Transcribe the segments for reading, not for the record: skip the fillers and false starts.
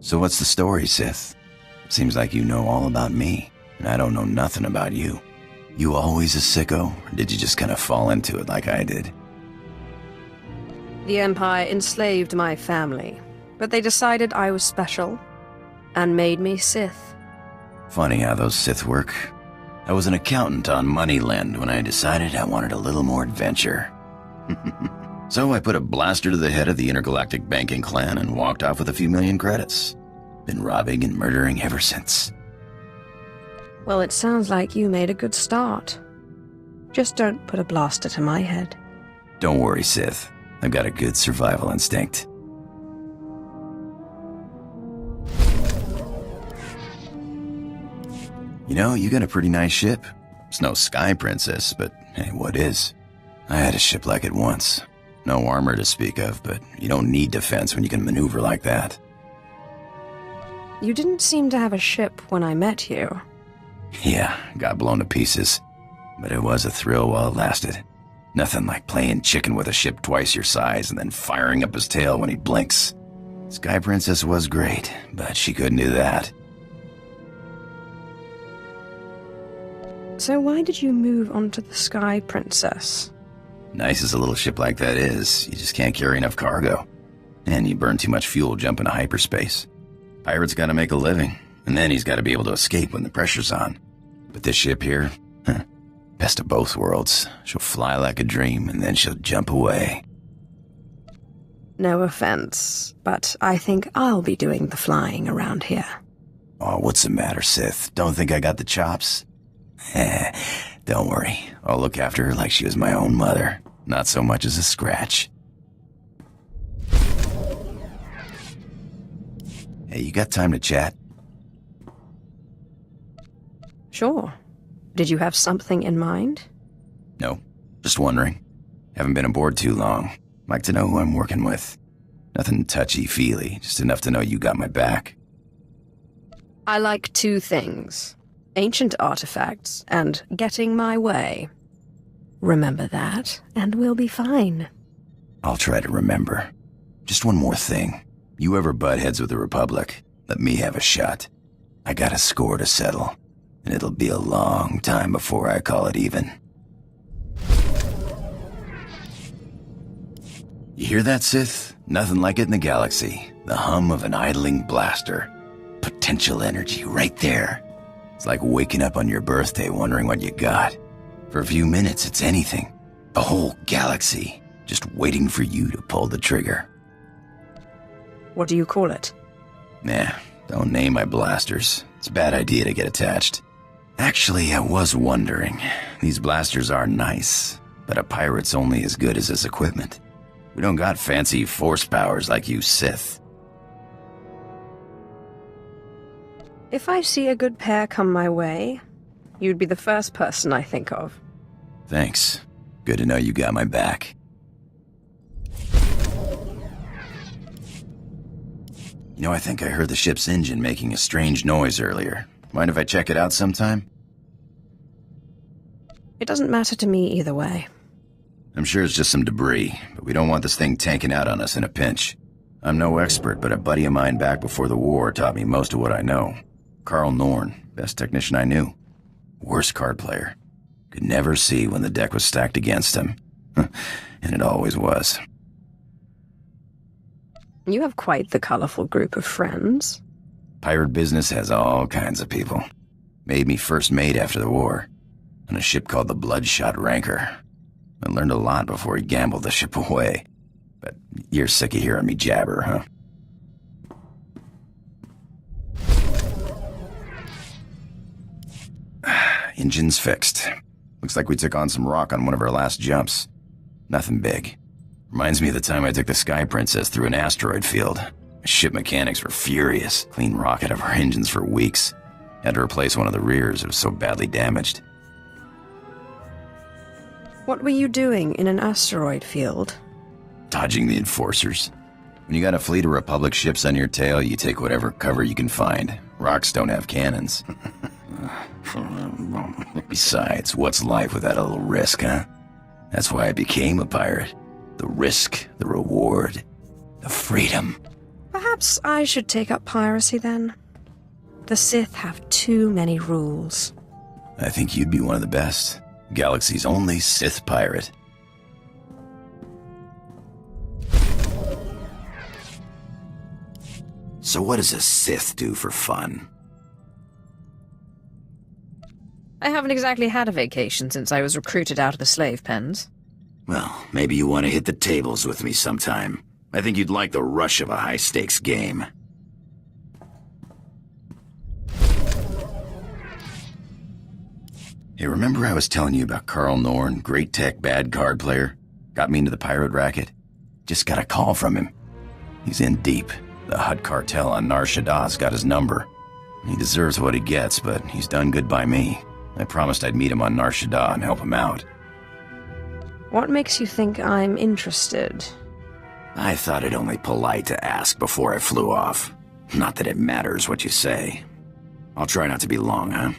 So what's the story, Sith? Seems like you know all about me, and I don't know nothing about you. You always a sicko, or did you just kind of fall into it like I did? The Empire enslaved my family, but they decided I was special and made me Sith. Funny how those Sith work. I was an accountant on Moneyland when I decided I wanted a little more adventure. So I put a blaster to the head of the intergalactic banking clan and walked off with a few million credits. Been robbing and murdering ever since. Well, it sounds like you made a good start. Just don't put a blaster to my head. Don't worry, Sith. I've got a good survival instinct. You know, you got a pretty nice ship. It's no Sky Princess, but hey, what is? I had a ship like it once. No armor to speak of, but you don't need defense when you can maneuver like that. You didn't seem to have a ship when I met you. Yeah, got blown to pieces. But it was a thrill while it lasted. Nothing like playing chicken with a ship twice your size and then firing up his tail when he blinks. Sky Princess was great, but she couldn't do that. So why did you move on to the Sky Princess? Nice as a little ship like that is, you just can't carry enough cargo. And you burn too much fuel jumping to hyperspace. Pirate's gotta make a living, and then he's gotta be able to escape when the pressure's on. But this ship here, best of both worlds. She'll fly like a dream, and then she'll jump away. No offense, but I think I'll be doing the flying around here. Oh, what's the matter, Sith? Don't think I got the chops? Don't worry, I'll look after her like she was my own mother. Not so much as a scratch. Hey, you got time to chat? Sure. Did you have something in mind? No, just wondering. Haven't been aboard too long. Like to know who I'm working with. Nothing touchy-feely, just enough to know you got my back. I like two things. Ancient artifacts and getting my way. Remember that, and we'll be fine. I'll try to remember. Just one more thing. You ever butt heads with the Republic, let me have a shot. I got a score to settle, and it'll be a long time before I call it even. You hear that, Sith? Nothing like it in the galaxy. The hum of an idling blaster. Potential energy right there. It's like waking up on your birthday wondering what you got. For a few minutes, it's anything. A whole galaxy, just waiting for you to pull the trigger. What do you call it? Nah, don't name my blasters. It's a bad idea to get attached. Actually, I was wondering. These blasters are nice, but a pirate's only as good as his equipment. We don't got fancy force powers like you Sith. If I see a good pair come my way, you'd be the first person I think of. Thanks. Good to know you got my back. You know, I think I heard the ship's engine making a strange noise earlier. Mind if I check it out sometime? It doesn't matter to me either way. I'm sure it's just some debris, but we don't want this thing tanking out on us in a pinch. I'm no expert, but a buddy of mine back before the war taught me most of what I know. Carl Norn, best technician I knew. Worst card player. Could never see when the deck was stacked against him. And it always was. You have quite the colorful group of friends. Pirate business has all kinds of people. Made me first mate after the war. On a ship called the Bloodshot Ranker. I learned a lot before he gambled the ship away. But you're sick of hearing me jabber, huh? Engine's fixed. Looks like we took on some rock on one of our last jumps. Nothing big. Reminds me of the time I took the Sky Princess through an asteroid field. Ship mechanics were furious. Clean rock out of our engines for weeks. Had to replace one of the rears, it was so badly damaged. What were you doing in an asteroid field? Dodging the enforcers. When you got a fleet of Republic ships on your tail, you take whatever cover you can find. Rocks don't have cannons. Besides, what's life without a little risk, huh? That's why I became a pirate. The risk, the reward, the freedom. Perhaps Perhaps I should take up piracy then. The Sith have too many rules. I think you'd be one of the best. Galaxy's only Sith pirate. So what does a Sith do for fun? I haven't exactly had a vacation since I was recruited out of the slave pens. Well, maybe you want to hit the tables with me sometime. I think you'd like the rush of a high-stakes game. Hey, remember I was telling you about Carl Norn, great tech, bad card player? Got me into the pirate racket? Just got a call from him. He's in deep. The Hutt cartel on Nar Shaddah's got his number. He deserves what he gets, but he's done good by me. I promised I'd meet him on Nar Shaddaa and help him out. What makes you think I'm interested? I thought it only polite to ask before I flew off. Not that it matters what you say. I'll try not to be long, huh?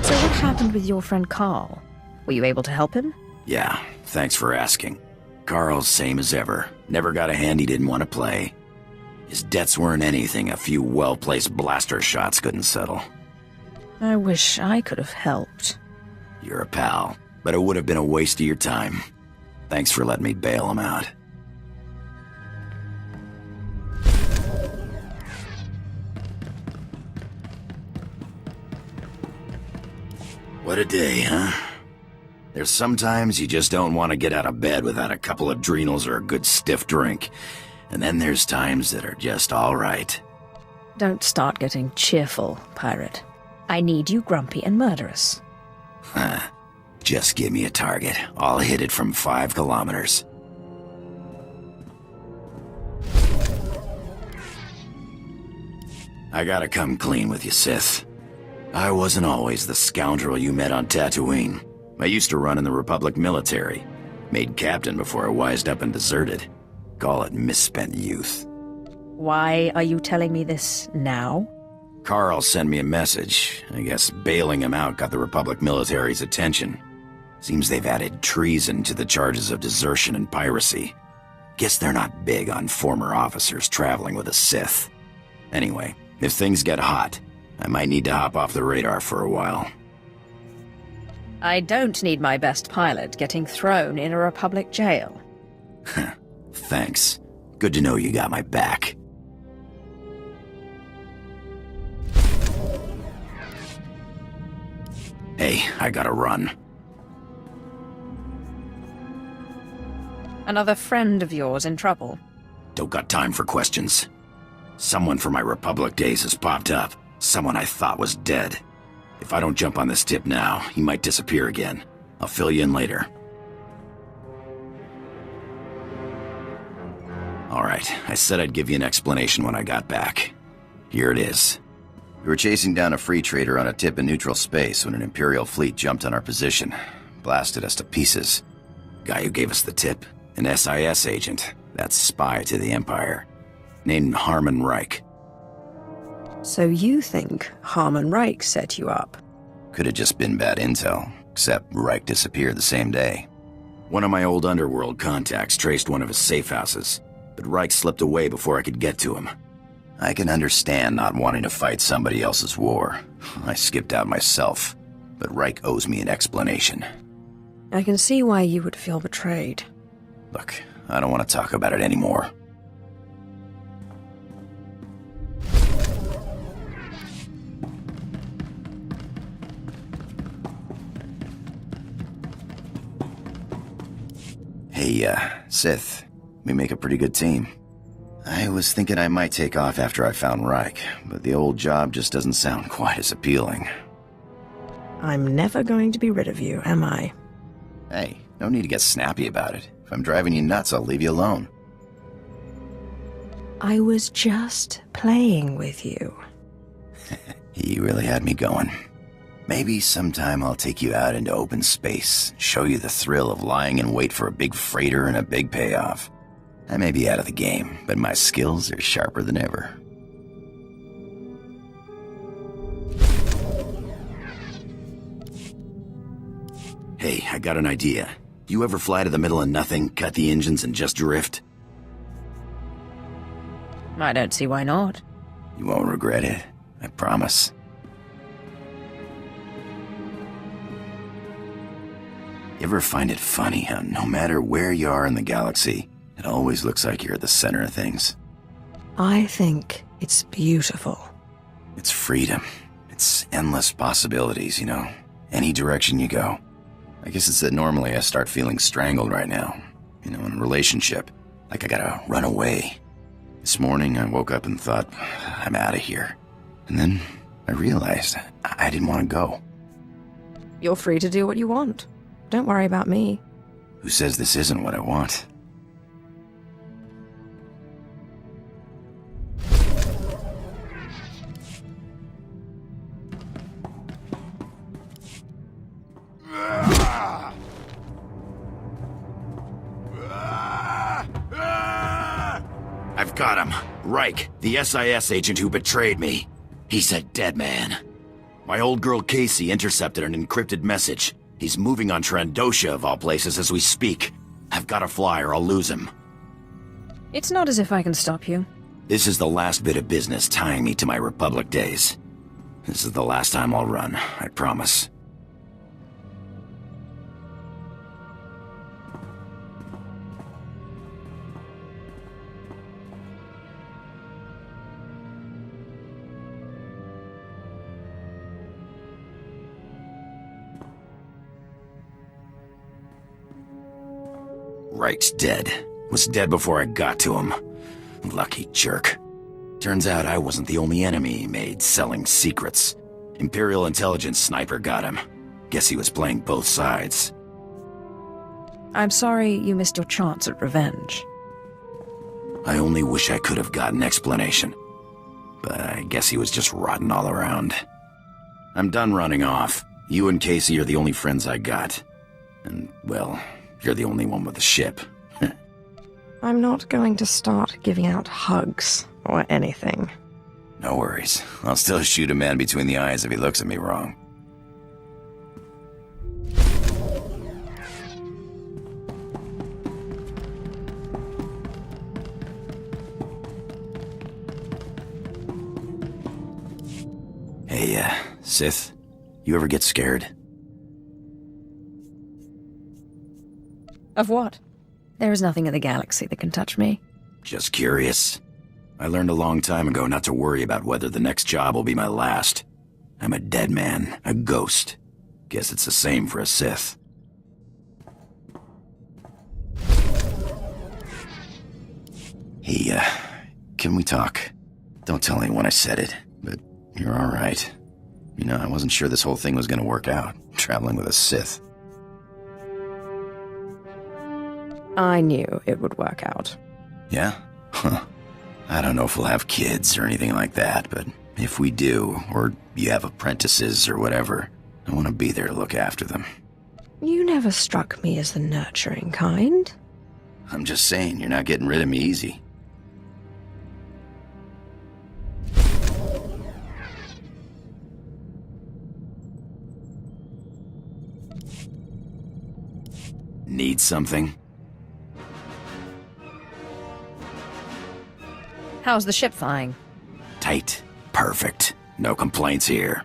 So what happened with your friend Carl? Were you able to help him? Yeah, thanks for asking. Carl's same as ever. Never got a hand he didn't want to play. His debts weren't anything a few well-placed blaster shots couldn't settle. I wish I could have helped. You're a pal, but it would have been a waste of your time. Thanks for letting me bail him out. What a day, huh? There's sometimes you just don't want to get out of bed without a couple of adrenals or a good stiff drink. And then there's times that are just all right. Don't start getting cheerful, pirate. I need you grumpy and murderous. Huh. Just give me a target. I'll hit it from 5 kilometers. I gotta come clean with you, Sith. I wasn't always the scoundrel you met on Tatooine. I used to run in the Republic military. Made captain before I wised up and deserted. Call it misspent youth. Why are you telling me this now? Carl sent me a message. I guess bailing him out got the Republic military's attention. Seems they've added treason to the charges of desertion and piracy. Guess they're not big on former officers traveling with a Sith. Anyway, if things get hot, I might need to hop off the radar for a while. I don't need my best pilot getting thrown in a Republic jail. Thanks. Good to know you got my back. Hey, I gotta run. Another friend of yours in trouble? Don't got time for questions. Someone from my Republic days has popped up. Someone I thought was dead. If I don't jump on this tip now, he might disappear again. I'll fill you in later. Alright, I said I'd give you an explanation when I got back. Here it is. We were chasing down a free trader on a tip in neutral space when an Imperial fleet jumped on our position. Blasted us to pieces. Guy who gave us the tip, an SIS agent. That's spy to the Empire. Named Harmon Reich. So you think Harmon Reich set you up? Could have just been bad intel, except Reich disappeared the same day. One of my old underworld contacts traced one of his safe houses, but Reich slipped away before I could get to him. I can understand not wanting to fight somebody else's war. I skipped out myself, but Reich owes me an explanation. I can see why you would feel betrayed. Look, I don't want to talk about it anymore. Hey, Sith, we make a pretty good team. I was thinking I might take off after I found Reich, but the old job just doesn't sound quite as appealing. I'm never going to be rid of you, am I? Hey, no need to get snappy about it. If I'm driving you nuts, I'll leave you alone. I was just playing with you. He really had me going. Maybe sometime I'll take you out into open space, show you the thrill of lying in wait for a big freighter and a big payoff. I may be out of the game, but my skills are sharper than ever. Hey, I got an idea. Do you ever fly to the middle of nothing, cut the engines, and just drift? I don't see why not. You won't regret it, I promise. You ever find it funny how no matter where you are in the galaxy, it always looks like you're at the center of things? I think it's beautiful. It's freedom. It's endless possibilities, you know? Any direction you go. I guess it's that normally I start feeling strangled right now. You know, in a relationship. Like I gotta run away. This morning I woke up and thought, I'm out of here. And then I realized I didn't want to go. You're free to do what you want. Don't worry about me. Who says this isn't what I want? I've got him. Reich, the SIS agent who betrayed me. He's a dead man. My old girl Casey intercepted an encrypted message. He's moving on Trandosha, of all places, as we speak. I've got to fly or I'll lose him. It's not as if I can stop you. This is the last bit of business tying me to my Republic days. This is the last time I'll run, I promise. Reich's dead. Was dead before I got to him. Lucky jerk. Turns out I wasn't the only enemy he made selling secrets. Imperial intelligence sniper got him. Guess he was playing both sides. I'm sorry you missed your chance at revenge. I only wish I could have gotten explanation. But I guess he was just rotten all around. I'm done running off. You and Casey are the only friends I got. And, well, you're the only one with a ship. I'm not going to start giving out hugs or anything. No worries. I'll still shoot a man between the eyes if he looks at me wrong. Hey, Sith, you ever get scared? Of what? There is nothing in the galaxy that can touch me. Just curious. I learned a long time ago not to worry about whether the next job will be my last. I'm a dead man, a ghost. Guess it's the same for a Sith. Hey, can we talk? Don't tell anyone I said it, but you're alright. You know, I wasn't sure this whole thing was gonna work out, traveling with a Sith. I knew it would work out. Yeah? Huh. I don't know if we'll have kids or anything like that, but if we do, or you have apprentices or whatever, I want to be there to look after them. You never struck me as the nurturing kind. I'm just saying, you're not getting rid of me easy. Need something? How's the ship flying? Tight. Perfect. No complaints here.